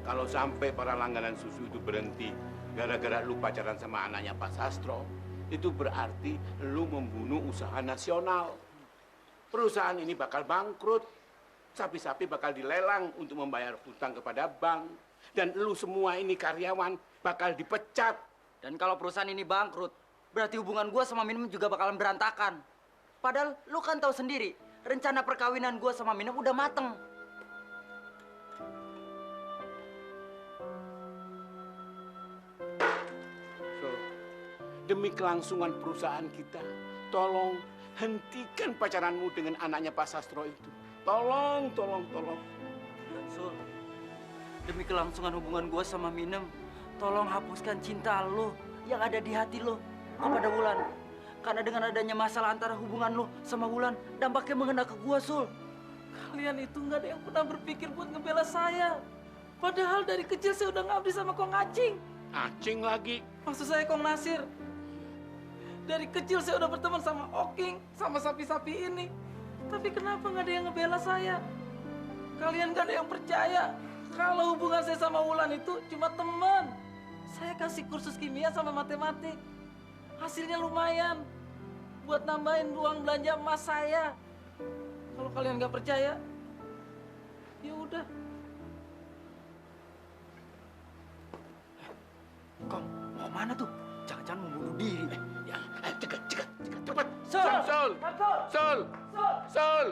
Kalau sampai para langganan susu itu berhenti gara-gara lu pacaran sama anaknya Pak Sastro, itu berarti lu membunuh usaha nasional. Perusahaan ini bakal bangkrut. Sapi-sapi bakal dilelang untuk membayar hutang kepada bank. Dan lu semua ini karyawan bakal dipecat. Dan kalau perusahaan ini bangkrut, berarti hubungan gue sama Minem juga bakalan berantakan. Padahal lu kan tahu sendiri, rencana perkawinan gue sama Minem udah mateng. So, demi kelangsungan perusahaan kita, tolong hentikan pacaranmu dengan anaknya Pak Sastro itu. Tolong. Sul, demi kelangsungan hubungan gue sama Minem, tolong hapuskan cinta lo yang ada di hati lo kepada Wulan. Karena dengan adanya masalah antara hubungan lo sama Wulan, dampaknya mengena ke gue, Sul. Kalian itu nggak ada yang pernah berpikir buat ngebela saya. Padahal dari kecil saya udah ngabdi sama Kong Acing. Acing lagi. Maksud saya Kong Nasir. Dari kecil saya udah berteman sama Oking, sama sapi-sapi ini. Tapi kenapa nggak ada yang ngebela saya? Kalian nggak ada yang percaya kalau hubungan saya sama Wulan itu cuma teman. Saya kasih kursus kimia sama matematik. Hasilnya lumayan buat nambahin uang belanja emas saya. Kalau kalian nggak percaya, ya udah. Kong, mau mana tuh? Jangan-jangan mau bunuh diri. Cekat, cepat. Sol! Sol.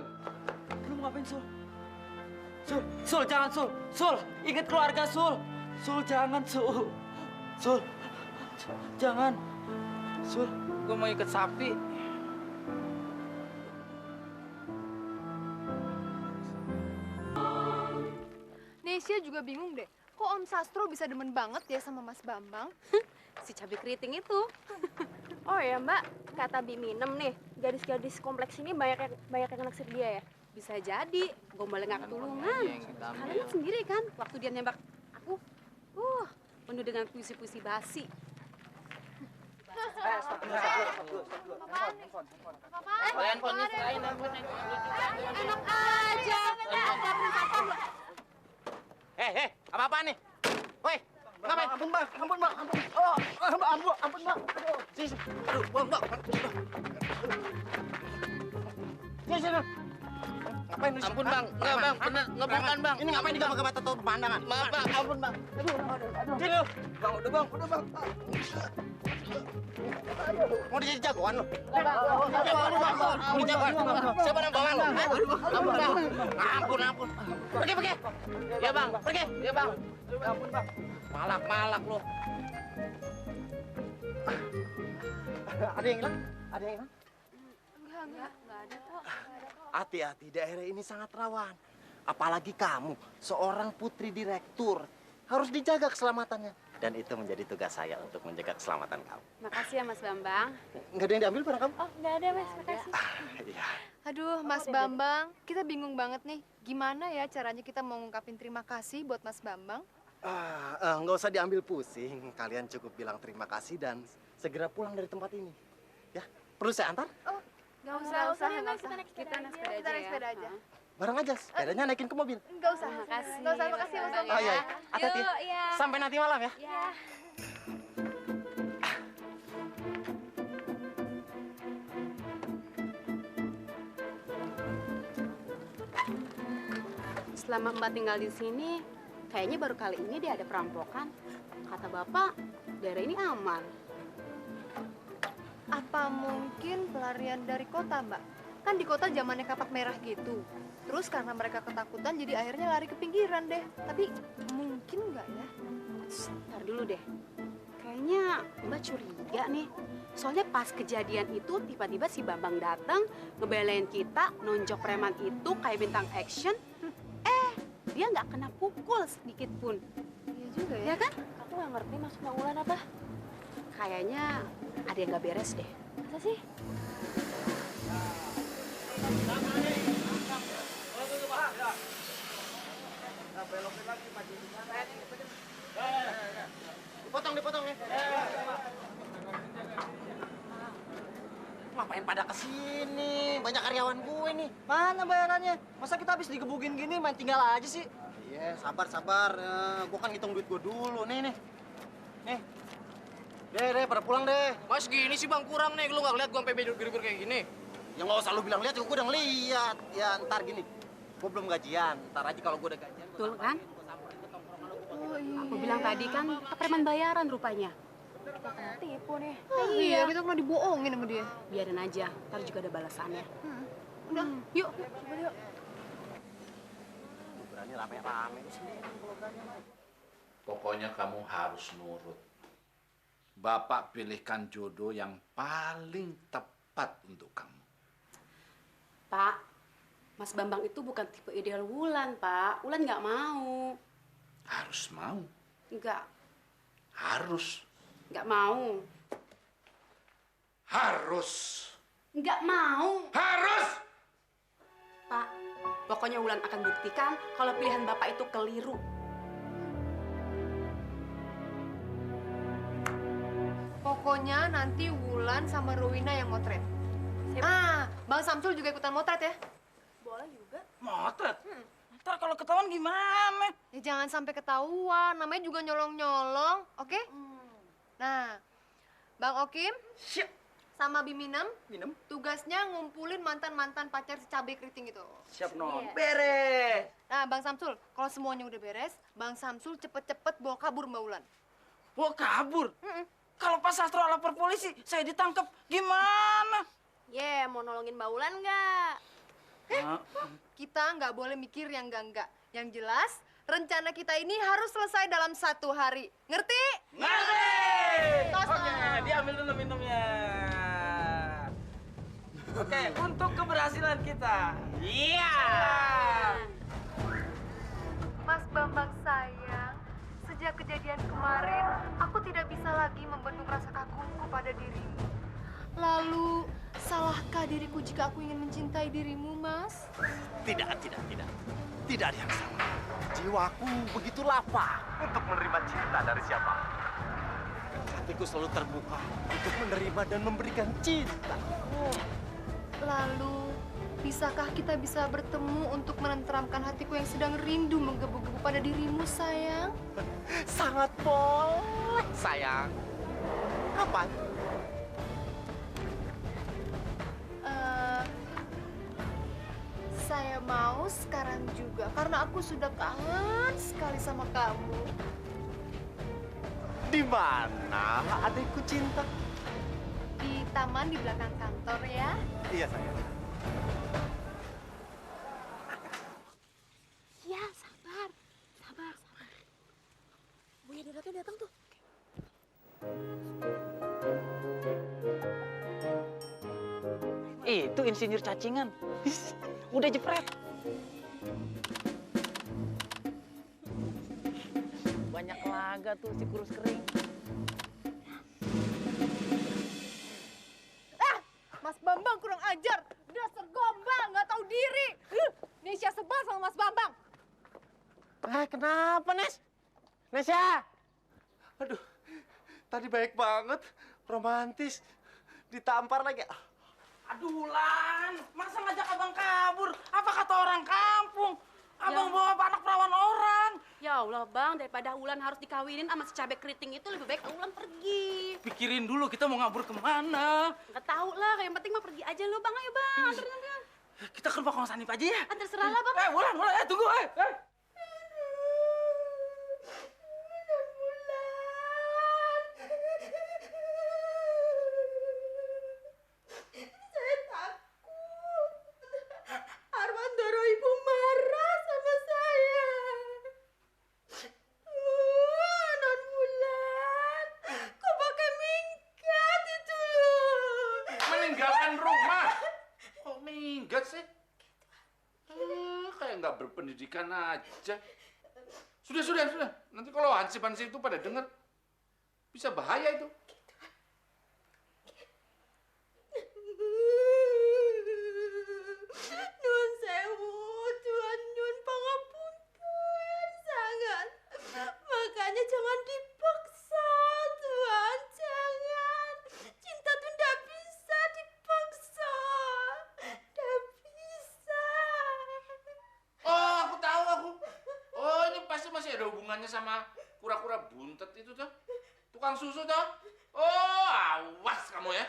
Lu mau ngapain, Sul? Sul, jangan, Sul. Sul, ingat keluarga, Sul. Sul, jangan, Sul. Sul, jangan. Sul, Gue mau ikut sapi. Nesya juga bingung deh. Kok Om Sastro bisa demen banget ya sama Mas Bambang? Si cabai keriting itu. Oh ya Mbak, kata Bi Minem nih, gadis-gadis kompleks ini banyak yang naksir dia ya? Bisa jadi, gombalnya nggak ketulungan. Kalian sendiri kan, waktu dia nembak aku, penuh dengan puisi-puisi basi. Kalian kondisiin enak aja. Apa-apaan nih? Woi, ngapain? Ampun, Bang. Oh, ampun, Bang. Sini. Aduh, Bang. Sini. Ngapain lu? Ampun Bang, enggak Bang, bener, nggak bukan Bang. Ini ngapain digabak-gabak tato pemandangan? Maaf Bang. Ampun, Bang. Aduh. Sini lu. Bang, udah, Bang. Mau jadi jagoan lu? Mau jagoan. Siapa yang bawa lu? Ampun. Pergi. Ya Bang, pergi. Ya Bang. Ampun, Bang. Malak lu. Ada yang hilang? Enggak ada kok. Hati-hati, daerah ini sangat rawan. Apalagi kamu, seorang putri direktur. Harus dijaga keselamatannya. Dan itu menjadi tugas saya untuk menjaga keselamatan kamu. Makasih ya Mas Bambang. Nggak ada yang diambil barang kamu? Oh, nggak ada Mas, makasih. Iya. Aduh, Mas Bambang, kita bingung banget nih. Gimana ya caranya kita mau ngungkapin terima kasih buat Mas Bambang? Nggak usah diambil pusing. Kalian cukup bilang terima kasih dan segera pulang dari tempat ini. Ya, perlu saya antar? Oh, nggak usah. Kita naik sepeda Kita naik sepeda aja. Bareng aja, sepedanya naikin ke mobil. Nggak usah. Makasih. Nggak usah, makasih Mas Bambang. Oh iya, hati-hati. Yuk, iya. Sampai nanti malam ya. Ya. Selama Mbak tinggal di sini, kayaknya baru kali ini dia ada perampokan. Kata Bapak, daerah ini aman. Apa mungkin pelarian dari kota, Mbak? Kan di kota zamannya kapak merah gitu. Terus karena mereka ketakutan, jadi akhirnya lari ke pinggiran deh. Tapi mungkin nggak ya? Ntar dulu deh. Kayaknya Mbak curiga nih. Soalnya pas kejadian itu tiba-tiba si Bambang datang, ngebelain kita, nonjok preman itu kayak bintang action. Dia nggak kena pukul sedikit pun. Iya juga ya. Ya kan? Aku nggak ngerti maksudnya Wulan apa. Kayaknya ada yang nggak beres deh. Masa sih? Dipotong ya. Ngapain pada kesini? Banyak karyawan gue nih. Mana bayarannya? Masa kita habis digebukin gini main tinggal aja sih? Ya, sabar. Gua kan ngitung duit gua dulu. Nih. Nih. Deh, pada pulang deh. Mas gini sih bang kurang nih, lu nggak lihat gua sampai bejur kayak gini. Ya nggak usah lu bilang lihat, gua udah ngeliat. Ya ntar gini, gua belum gajian. Ntar aja kalau gua udah gajian. Betul kan? Aku bilang tadi kan preman bayaran rupanya. Kita kena tipu nih. Iya, kita pernah dibohongin sama dia. Biarin aja, ntar juga ada balasannya. Udah, Yuk. coba yuk. Berani rame-rame sendiri kalau berani. Pokoknya kamu harus nurut. Bapak pilihkan jodoh yang paling tepat untuk kamu. Pak, Mas Bambang itu bukan tipe ideal Wulan, Pak. Wulan nggak mau. Harus mau. Nggak Harus. mau. Harus. Nggak mau. Harus. Pak, pokoknya Wulan akan buktikan kalau pilihan Bapak itu keliru. Pokoknya nanti Wulan sama Rowina yang motret. Ah, Bang Samsul juga ikutan motret ya? Boleh juga. Motret. Ntar kalau ketahuan gimana? Ya jangan sampai ketahuan, namanya juga nyolong-nyolong, oke? Nah, Bang Okim Siap. sama Biminem, Minum. tugasnya ngumpulin mantan-mantan pacar si cabai keriting itu. Siap non. Iya. Beres. Nah, Bang Samsul, kalau semuanya udah beres, Bang Samsul cepet-cepet bawa kabur Mbak Wulan. Bawa kabur. Kalau Pak Sastro lapor polisi, saya ditangkap. Gimana? Mau nolongin Mbak Wulan nggak? Kita nggak boleh mikir yang enggak-enggak. Yang jelas, rencana kita ini harus selesai dalam 1 hari. Ngerti? Ngerti! Tos, Oke, tos. diambil dulu minumnya. Oke, untuk keberhasilan kita. Iya. Mas Bambang sayang, sejak kejadian kemarin, aku tidak bisa lagi membendung rasa kagumku pada dirimu. Lalu, salahkah diriku jika aku ingin mencintai dirimu, Mas? Tidak. Tidak ada yang salah. Jiwaku begitu lapang untuk menerima cinta dari siapa. Hatiku selalu terbuka untuk menerima dan memberikan cinta. Lalu, bisakah kita bisa bertemu untuk menenteramkan hatiku yang sedang rindu menggebu-gebu pada dirimu, sayang? Sangat boleh, sayang. Kapan? Saya mau sekarang juga, karena aku sudah kangen sekali sama kamu. Di mana adikku cinta? Di taman di belakang kantor ya. Iya, sayang. Ya, sabar. Buya Daratnya datang tuh. Itu insinyur cacingan. Udah jepret. Banyak laga tuh si kurus kering. Mas Bambang kurang ajar. Dasar gombal, nggak tahu diri. Nesya sebel sama Mas Bambang. Kenapa, Nes? Nesya! Aduh, tadi baik banget, romantis. Ditampar lagi. Aduh, Lan. Masa ngajak abang kabur? Apa kata orang kampung? Abang bawa anak perawan orang. Ya Allah, Bang, daripada Wulan harus dikawinin sama si cabai keriting itu, lebih baik Wulan pergi. Pikirin dulu kita mau ngabur kemana. Nggak tahu lah, yang penting mah pergi aja lo, Bang. Ayo, Bang, anterin. Kita ke rumah Kang Sanip aja ya. Terserah lah, Bang. Wulan, tunggu, Saya takut. Armandoro ibu marah sama saya. Non Bulan, kok pakai minggat itu loh? Meninggalkan rumah. Kok minggat sih? Kayak nggak berpendidikan aja. Sudah. Nanti kalau hansip-hansip itu pada denger, bisa bahaya itu. Nun sewu, Tuhan Nun pangapunten sangat. Makanya jangan dipaksa, Tuhan, jangan. Cinta tuh ndak bisa dipaksa. Ndak bisa. Oh, aku tahu. Oh, hubungannya sama kura-kura buntet itu tuh? Tukang susu tuh? Oh, awas kamu ya.